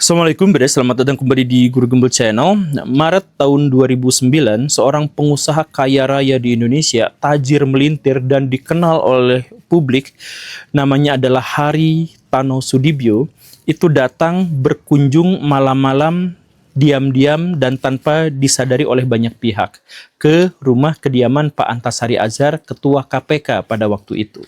Assalamualaikum Beda, selamat datang kembali di Guru Gembel Channel. Maret tahun 2009, seorang pengusaha kaya raya di Indonesia, tajir melintir dan dikenal oleh publik, namanya adalah Haritano Sudibyo, itu datang berkunjung malam-malam, diam-diam dan tanpa disadari oleh banyak pihak ke rumah kediaman Pak Antasari Azhar, Ketua KPK pada waktu itu.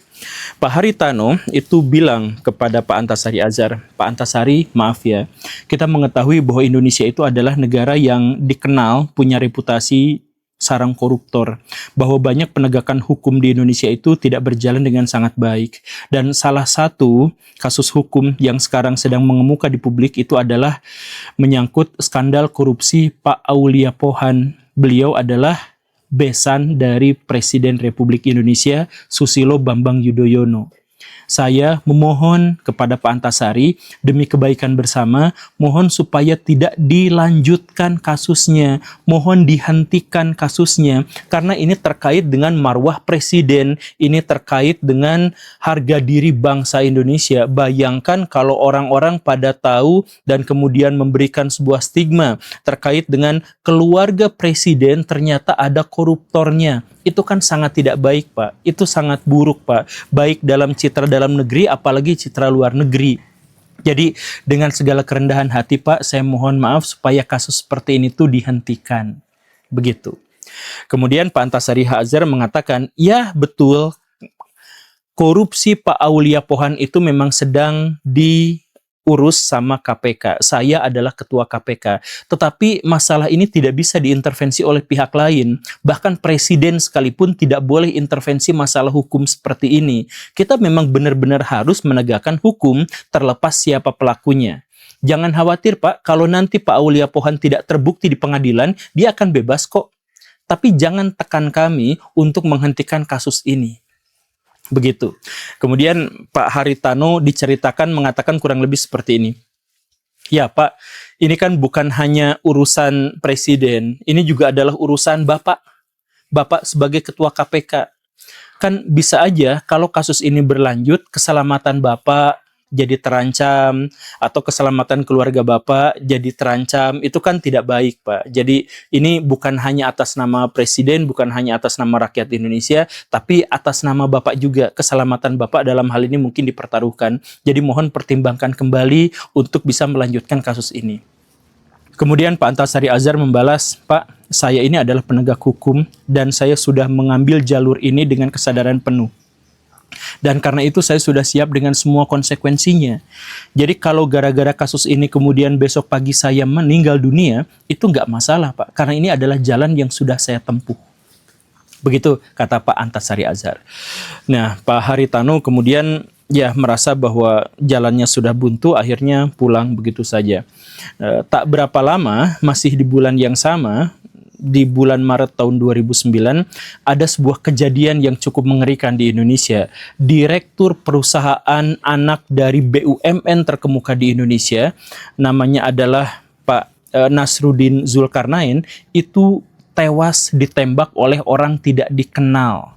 Pak Haritano itu bilang kepada Pak Antasari Azhar, Pak Antasari, maaf ya, kita mengetahui bahwa Indonesia itu adalah negara yang dikenal punya reputasi sarang koruptor, bahwa banyak penegakan hukum di Indonesia itu tidak berjalan dengan sangat baik. Dan salah satu kasus hukum yang sekarang sedang mengemuka di publik itu adalah menyangkut skandal korupsi Pak Aulia Pohan. Beliau adalah besan dari Presiden Republik Indonesia Susilo Bambang Yudhoyono. Saya memohon kepada Pak Antasari demi kebaikan bersama, mohon supaya tidak dilanjutkan kasusnya, mohon dihentikan kasusnya, karena ini terkait dengan marwah presiden, ini terkait dengan harga diri bangsa Indonesia. Bayangkan kalau orang-orang pada tahu dan kemudian memberikan sebuah stigma terkait dengan keluarga presiden ternyata ada koruptornya. Itu kan sangat tidak baik, Pak. Itu sangat buruk, Pak. Baik dalam citra dalam negeri, apalagi citra luar negeri. Jadi dengan segala kerendahan hati, Pak, saya mohon maaf supaya kasus seperti ini tuh dihentikan. Begitu. Kemudian Pak Antasari Azhar mengatakan, ya betul, korupsi Pak Aulia Pohan itu memang sedang diurus sama KPK. Saya adalah ketua KPK. Tetapi masalah ini tidak bisa diintervensi oleh pihak lain. Bahkan presiden sekalipun tidak boleh intervensi masalah hukum seperti ini. Kita memang benar-benar harus menegakkan hukum terlepas siapa pelakunya. Jangan khawatir, Pak, kalau nanti Pak Aulia Pohan tidak terbukti di pengadilan, dia akan bebas kok. Tapi jangan tekan kami untuk menghentikan kasus ini. Begitu. Kemudian Pak Haritano diceritakan mengatakan kurang lebih seperti ini. Ya Pak, ini kan bukan hanya urusan presiden, ini juga adalah urusan Bapak. Bapak sebagai ketua KPK. Kan bisa aja kalau kasus ini berlanjut, keselamatan Bapak jadi terancam, atau keselamatan keluarga Bapak jadi terancam, itu kan tidak baik, Pak. Jadi ini bukan hanya atas nama presiden, bukan hanya atas nama rakyat Indonesia, tapi atas nama Bapak juga. Keselamatan Bapak dalam hal ini mungkin dipertaruhkan. Jadi mohon pertimbangkan kembali untuk bisa melanjutkan kasus ini. Kemudian Pak Antasari Azhar membalas, Pak, saya ini adalah penegak hukum dan saya sudah mengambil jalur ini dengan kesadaran penuh. Dan karena itu saya sudah siap dengan semua konsekuensinya. Jadi kalau gara-gara kasus ini kemudian besok pagi saya meninggal dunia, itu nggak masalah, Pak. Karena ini adalah jalan yang sudah saya tempuh. Begitu kata Pak Antasari Azhar. Nah, Pak Haritano kemudian ya merasa bahwa jalannya sudah buntu, akhirnya pulang begitu saja. Tak berapa lama, masih di bulan yang sama, di bulan Maret tahun 2009, ada sebuah kejadian yang cukup mengerikan di Indonesia. Direktur perusahaan anak dari BUMN terkemuka di Indonesia, namanya adalah Pak Nasruddin Zulkarnain, itu tewas ditembak oleh orang tidak dikenal.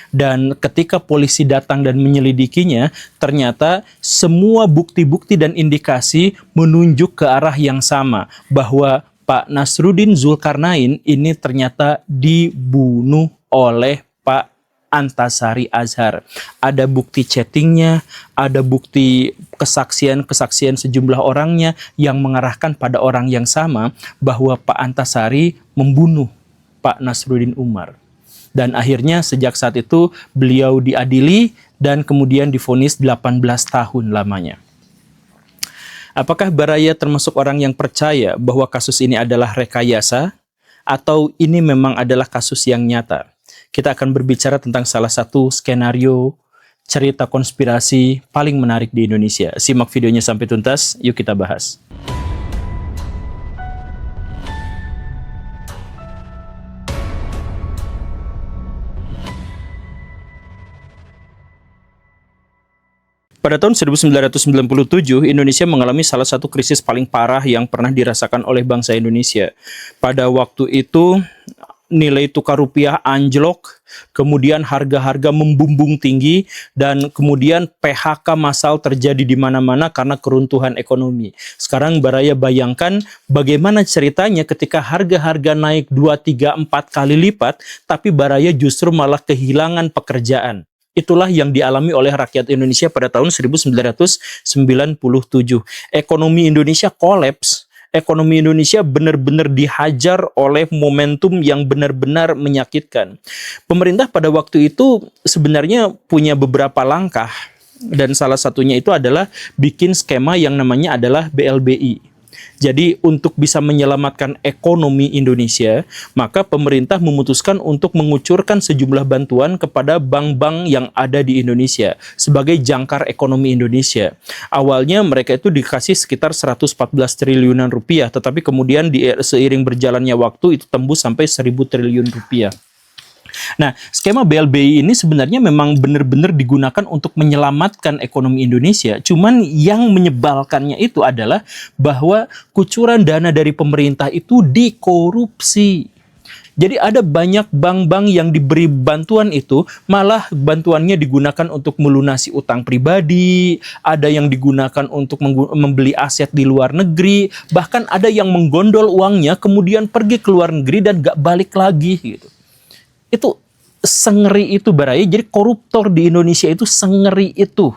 Dan ketika polisi datang dan menyelidikinya, ternyata semua bukti-bukti dan indikasi menunjuk ke arah yang sama, bahwa Pak Nasruddin Zulkarnain ini ternyata dibunuh oleh Pak Antasari Azhar. Ada bukti chattingnya, ada bukti kesaksian sejumlah orangnya yang mengarahkan pada orang yang sama, bahwa Pak Antasari membunuh Pak Nasruddin Umar. Dan akhirnya sejak saat itu beliau diadili dan kemudian divonis 18 tahun lamanya. Apakah Baraya termasuk orang yang percaya bahwa kasus ini adalah rekayasa atau ini memang adalah kasus yang nyata? Kita akan berbicara tentang salah satu skenario cerita konspirasi paling menarik di Indonesia. Simak videonya sampai tuntas, yuk kita bahas. Pada tahun 1997, Indonesia mengalami salah satu krisis paling parah yang pernah dirasakan oleh bangsa Indonesia. Pada waktu itu, nilai tukar rupiah anjlok, kemudian harga-harga membumbung tinggi, dan kemudian PHK massal terjadi di mana-mana karena keruntuhan ekonomi. Sekarang Baraya bayangkan bagaimana ceritanya ketika harga-harga naik 2, 3, 4 kali lipat, tapi Baraya justru malah kehilangan pekerjaan. Itulah yang dialami oleh rakyat Indonesia pada tahun 1997. Ekonomi Indonesia kolaps. Ekonomi Indonesia benar-benar dihajar oleh momentum yang benar-benar menyakitkan. Pemerintah pada waktu itu sebenarnya punya beberapa langkah, dan salah satunya itu adalah bikin skema yang namanya adalah BLBI. Jadi untuk bisa menyelamatkan ekonomi Indonesia, maka pemerintah memutuskan untuk mengucurkan sejumlah bantuan kepada bank-bank yang ada di Indonesia sebagai jangkar ekonomi Indonesia. Awalnya mereka itu dikasih sekitar 114 triliunan rupiah, tetapi kemudian seiring berjalannya waktu itu tembus sampai 1.000 triliun rupiah. Nah, skema BLBI ini sebenarnya memang benar-benar digunakan untuk menyelamatkan ekonomi Indonesia. Cuman yang menyebalkannya itu adalah bahwa kucuran dana dari pemerintah itu dikorupsi. Jadi ada banyak bank-bank yang diberi bantuan itu, malah bantuannya digunakan untuk melunasi utang pribadi, ada yang digunakan untuk membeli aset di luar negeri, bahkan ada yang menggondol uangnya kemudian pergi ke luar negeri dan gak balik lagi gitu. Itu sengeri itu Baraya. Jadi koruptor di Indonesia itu sengeri itu.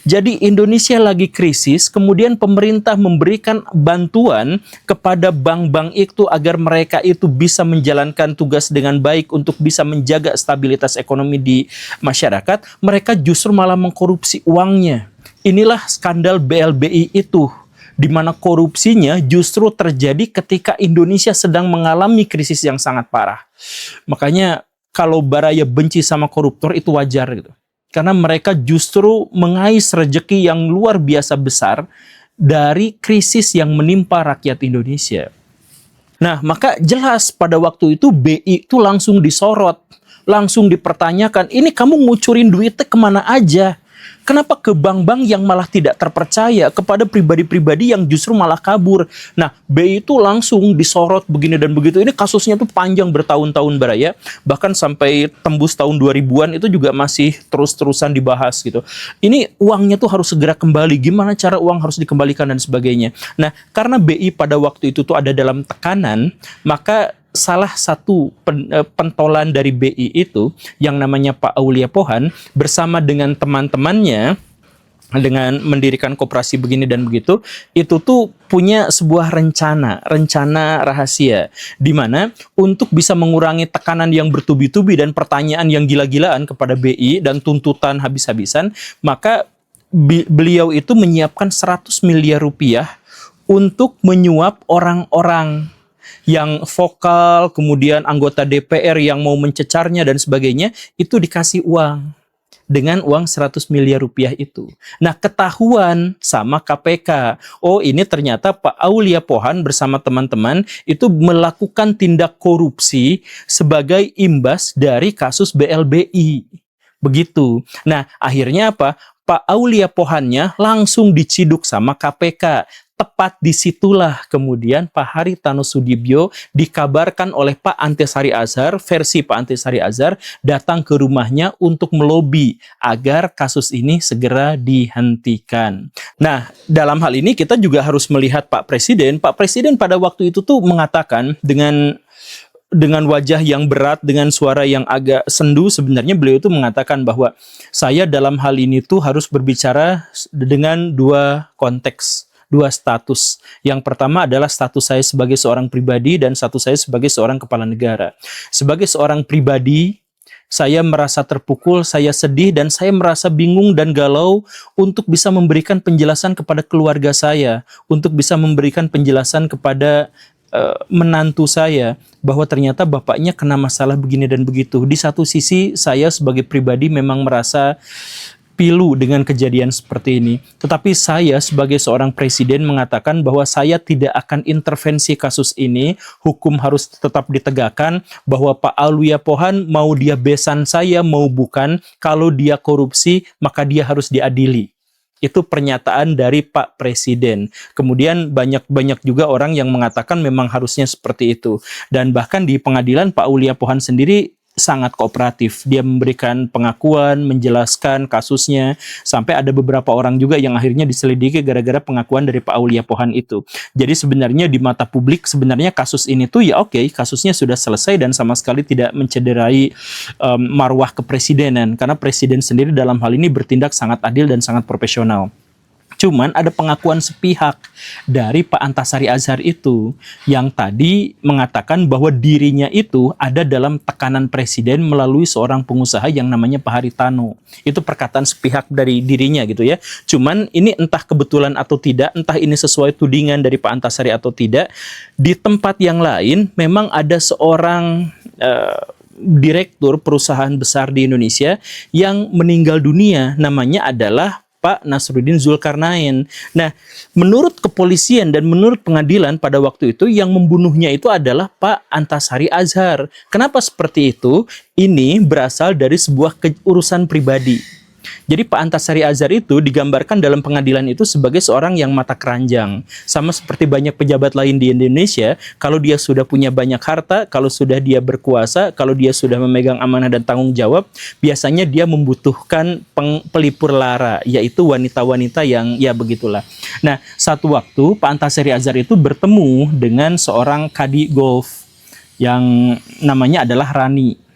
Jadi Indonesia lagi krisis, kemudian pemerintah memberikan bantuan kepada bank-bank itu agar mereka itu bisa menjalankan tugas dengan baik untuk bisa menjaga stabilitas ekonomi di masyarakat. Mereka justru malah mengkorupsi uangnya. Inilah skandal BLBI itu, di mana korupsinya justru terjadi ketika Indonesia sedang mengalami krisis yang sangat parah. Makanya kalau Baraya benci sama koruptor itu wajar gitu. Karena mereka justru mengais rezeki yang luar biasa besar dari krisis yang menimpa rakyat Indonesia. Nah, maka jelas pada waktu itu BI itu langsung disorot, langsung dipertanyakan, ini kamu ngucurin duitnya kemana aja? Kenapa ke bank-bank yang malah tidak terpercaya, kepada pribadi-pribadi yang justru malah kabur? Nah, BI itu langsung disorot begini dan begitu. Ini kasusnya tuh panjang bertahun-tahun Baraya. Bahkan sampai tembus tahun 2000-an itu juga masih terus-terusan dibahas gitu. Ini uangnya tuh harus segera kembali. Gimana cara uang harus dikembalikan dan sebagainya. Nah, karena BI pada waktu itu tuh ada dalam tekanan, maka salah satu pentolan dari BI itu yang namanya Pak Aulia Pohan bersama dengan teman-temannya dengan mendirikan koperasi begini dan begitu, itu tuh punya sebuah rencana rahasia di mana untuk bisa mengurangi tekanan yang bertubi-tubi dan pertanyaan yang gila-gilaan kepada BI dan tuntutan habis-habisan, maka beliau itu menyiapkan 100 miliar rupiah untuk menyuap orang-orang yang vokal, kemudian anggota DPR yang mau mencecarnya dan sebagainya, itu dikasih uang. Dengan uang 100 miliar rupiah itu. Nah, ketahuan sama KPK. Oh, ini ternyata Pak Aulia Pohan bersama teman-teman itu melakukan tindak korupsi sebagai imbas dari kasus BLBI. Begitu. Nah, akhirnya apa? Pak Aulia Pohannya langsung diciduk sama KPK. Tepat disitulah kemudian Pak Haritano Sudibyo dikabarkan oleh Pak Antasari Azhar, versi Pak Antasari Azhar, datang ke rumahnya untuk melobi agar kasus ini segera dihentikan. Nah, dalam hal ini kita juga harus melihat Pak Presiden. Pak Presiden pada waktu itu tuh mengatakan dengan wajah yang berat, dengan suara yang agak sendu, sebenarnya beliau itu mengatakan bahwa saya dalam hal ini tuh harus berbicara dengan dua konteks, dua status. Yang pertama adalah status saya sebagai seorang pribadi dan status saya sebagai seorang kepala negara. Sebagai seorang pribadi, saya merasa terpukul, saya sedih, dan saya merasa bingung dan galau untuk bisa memberikan penjelasan kepada keluarga saya, untuk bisa memberikan penjelasan kepada menantu saya bahwa ternyata bapaknya kena masalah begini dan begitu. Di satu sisi saya sebagai pribadi memang merasa pilu dengan kejadian seperti ini. Tetapi saya sebagai seorang presiden mengatakan bahwa saya tidak akan intervensi kasus ini, hukum harus tetap ditegakkan, bahwa Pak Aulia Pohan mau dia besan saya mau bukan, kalau dia korupsi maka dia harus diadili. Itu pernyataan dari Pak Presiden. Kemudian banyak juga orang yang mengatakan memang harusnya seperti itu. Dan bahkan di pengadilan Pak Aulia Pohan sendiri sangat kooperatif. Dia memberikan pengakuan, menjelaskan kasusnya, sampai ada beberapa orang juga yang akhirnya diselidiki gara-gara pengakuan dari Pak Aulia Pohan itu. Jadi sebenarnya di mata publik sebenarnya kasus ini tuh ya oke, kasusnya sudah selesai dan sama sekali tidak mencederai marwah kepresidenan, karena presiden sendiri dalam hal ini bertindak sangat adil dan sangat profesional. Cuman ada pengakuan sepihak dari Pak Antasari Azhar itu yang tadi mengatakan bahwa dirinya itu ada dalam tekanan presiden melalui seorang pengusaha yang namanya Pak Haritano. Itu perkataan sepihak dari dirinya gitu ya. Cuman ini entah kebetulan atau tidak, entah ini sesuai tudingan dari Pak Antasari atau tidak, di tempat yang lain memang ada seorang direktur perusahaan besar di Indonesia yang meninggal dunia, namanya adalah Pak Nasruddin Zulkarnain. Nah, menurut kepolisian dan menurut pengadilan pada waktu itu yang membunuhnya itu adalah Pak Antasari Azhar. Kenapa seperti itu? Ini berasal dari sebuah urusan pribadi. Jadi Pak Antasari Azhar itu digambarkan dalam pengadilan itu sebagai seorang yang mata keranjang. Sama seperti banyak pejabat lain di Indonesia, kalau dia sudah punya banyak harta, kalau sudah dia berkuasa, kalau dia sudah memegang amanah dan tanggung jawab, biasanya dia membutuhkan pelipur lara, yaitu wanita-wanita yang ya begitulah. Nah, satu waktu Pak Antasari Azhar itu bertemu dengan seorang kadi golf yang namanya adalah Rani.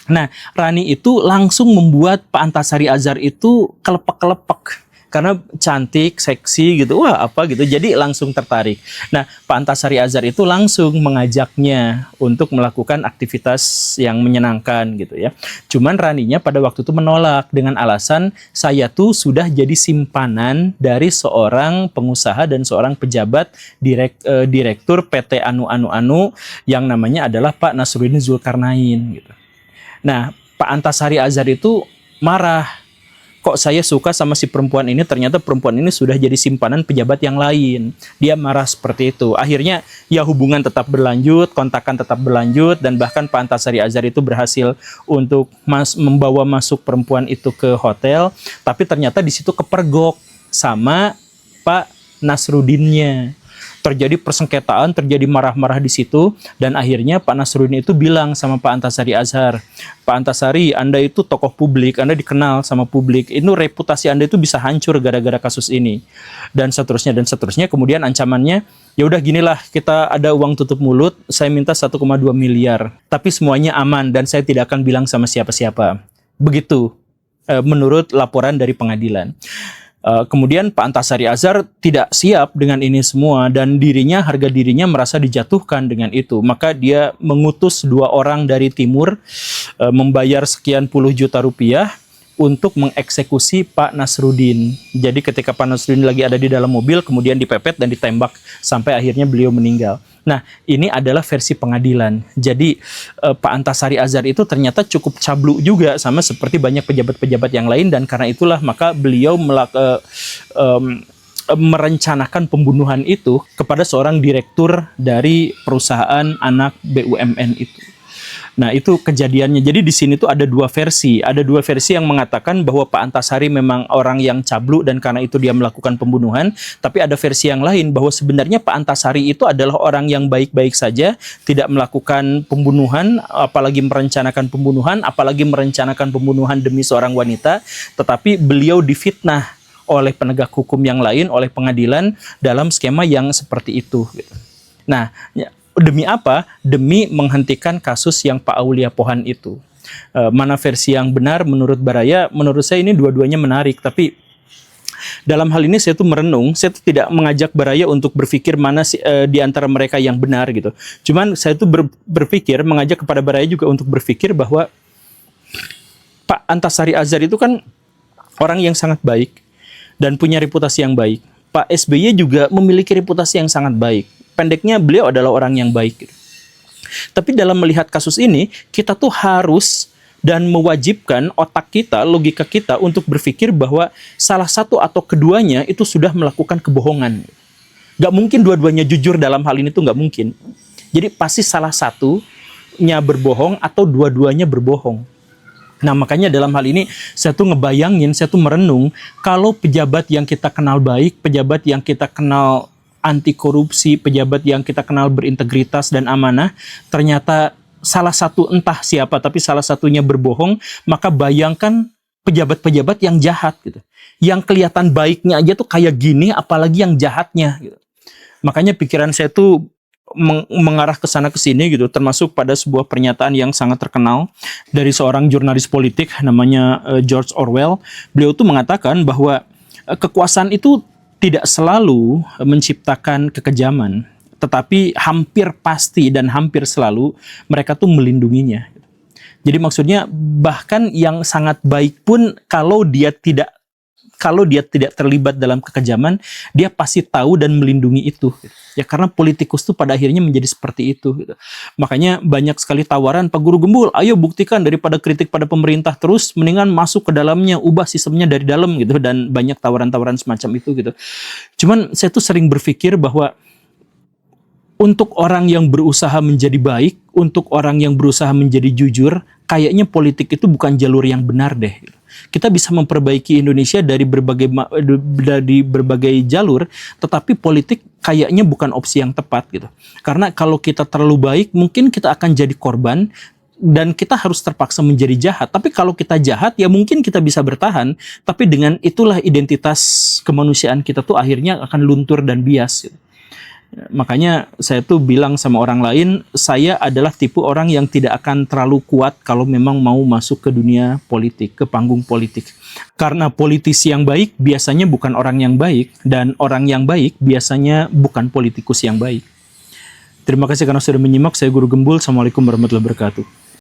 Nah, Rani itu langsung membuat Pak Antasari Azhar itu kelepek-kelepek. Karena cantik, seksi gitu, wah apa gitu, jadi langsung tertarik. Nah, Pak Antasari Azhar itu langsung mengajaknya untuk melakukan aktivitas yang menyenangkan gitu ya. Cuman Raninya pada waktu itu menolak dengan alasan, saya tuh sudah jadi simpanan dari seorang pengusaha dan seorang pejabat direktur PT Anu yang namanya adalah Pak Nasruddin Zulkarnain gitu. Nah, Pak Antasari Azhar itu marah. Kok saya suka sama si perempuan ini, ternyata perempuan ini sudah jadi simpanan pejabat yang lain. Dia marah seperti itu. Akhirnya ya hubungan tetap berlanjut, kontakan tetap berlanjut, dan bahkan Pak Antasari Azhar itu berhasil untuk membawa masuk perempuan itu ke hotel. Tapi ternyata di situ kepergok sama Pak Nasruddinnya. Terjadi persengketaan, terjadi marah-marah di situ, dan akhirnya Pak Nasruddin itu bilang sama Pak Antasari Azhar, Pak Antasari, Anda itu tokoh publik, Anda dikenal sama publik, itu reputasi Anda itu bisa hancur gara-gara kasus ini, dan seterusnya dan seterusnya. Kemudian ancamannya, ya udah ginilah, kita ada uang tutup mulut, saya minta 1,2 miliar, tapi semuanya aman dan saya tidak akan bilang sama siapa-siapa. Begitu menurut laporan dari pengadilan. Kemudian Pak Antasari Azhar tidak siap dengan ini semua dan harga dirinya merasa dijatuhkan dengan itu. Maka dia mengutus 2 orang dari timur membayar sekian puluh juta rupiah untuk mengeksekusi Pak Nasruddin. Jadi ketika Pak Nasruddin lagi ada di dalam mobil, kemudian dipepet dan ditembak sampai akhirnya beliau meninggal. Nah, ini adalah versi pengadilan. Jadi Pak Antasari Azhar itu ternyata cukup cablu juga sama seperti banyak pejabat-pejabat yang lain, dan karena itulah maka beliau merencanakan pembunuhan itu kepada seorang direktur dari perusahaan anak BUMN itu. Nah, itu kejadiannya. Jadi di sini tuh ada 2 versi. Ada 2 versi yang mengatakan bahwa Pak Antasari memang orang yang cablu dan karena itu dia melakukan pembunuhan. Tapi ada versi yang lain bahwa sebenarnya Pak Antasari itu adalah orang yang baik-baik saja, tidak melakukan pembunuhan, apalagi merencanakan pembunuhan demi seorang wanita, tetapi beliau difitnah oleh penegak hukum yang lain, oleh pengadilan dalam skema yang seperti itu. Nah, demi apa? Demi menghentikan kasus yang Pak Aulia Pohan itu. Mana versi yang benar menurut Baraya? Menurut saya ini dua-duanya menarik. Tapi dalam hal ini saya tuh merenung, saya tuh tidak mengajak Baraya untuk berpikir mana di antara mereka yang benar gitu. Cuman saya tuh berpikir, mengajak kepada Baraya juga untuk berpikir bahwa Pak Antasari Azhar itu kan orang yang sangat baik dan punya reputasi yang baik. Pak SBY juga memiliki reputasi yang sangat baik. Pendeknya beliau adalah orang yang baik. Tapi dalam melihat kasus ini, kita tuh harus dan mewajibkan otak kita, logika kita untuk berpikir bahwa salah satu atau keduanya itu sudah melakukan kebohongan. Gak mungkin dua-duanya jujur dalam hal ini tuh gak mungkin. Jadi pasti salah satunya berbohong atau dua-duanya berbohong. Nah, makanya dalam hal ini saya tuh ngebayangin, saya tuh merenung kalau pejabat yang kita kenal baik, pejabat yang kita kenal anti korupsi, pejabat yang kita kenal berintegritas dan amanah, ternyata salah satu entah siapa tapi salah satunya berbohong, maka bayangkan pejabat-pejabat yang jahat gitu. Yang kelihatan baiknya aja tuh kayak gini, apalagi yang jahatnya gitu. Makanya pikiran saya tuh mengarah ke sana ke sini gitu, termasuk pada sebuah pernyataan yang sangat terkenal dari seorang jurnalis politik namanya George Orwell. Beliau tuh mengatakan bahwa kekuasaan itu tidak selalu menciptakan kekejaman, tetapi hampir pasti dan hampir selalu mereka tuh melindunginya. Jadi maksudnya bahkan yang sangat baik pun kalau dia tidak terlibat dalam kekejaman, dia pasti tahu dan melindungi itu. Ya karena politikus tuh pada akhirnya menjadi seperti itu. Gitu. Makanya banyak sekali tawaran, Pak Guru Gembul, ayo buktikan daripada kritik pada pemerintah terus, mendingan masuk ke dalamnya, ubah sistemnya dari dalam gitu. Dan banyak tawaran-tawaran semacam itu gitu. Cuman saya tuh sering berpikir bahwa untuk orang yang berusaha menjadi baik, untuk orang yang berusaha menjadi jujur, kayaknya politik itu bukan jalur yang benar deh. Kita bisa memperbaiki Indonesia dari berbagai jalur, tetapi politik kayaknya bukan opsi yang tepat gitu. Karena kalau kita terlalu baik, mungkin kita akan jadi korban dan kita harus terpaksa menjadi jahat. Tapi kalau kita jahat, ya mungkin kita bisa bertahan, tapi dengan itulah identitas kemanusiaan kita tuh akhirnya akan luntur dan bias gitu. Makanya saya tuh bilang sama orang lain, saya adalah tipe orang yang tidak akan terlalu kuat kalau memang mau masuk ke dunia politik, ke panggung politik. Karena politisi yang baik biasanya bukan orang yang baik, dan orang yang baik biasanya bukan politikus yang baik. Terima kasih karena sudah menyimak. Saya Guru Gembul. Assalamualaikum warahmatullahi wabarakatuh.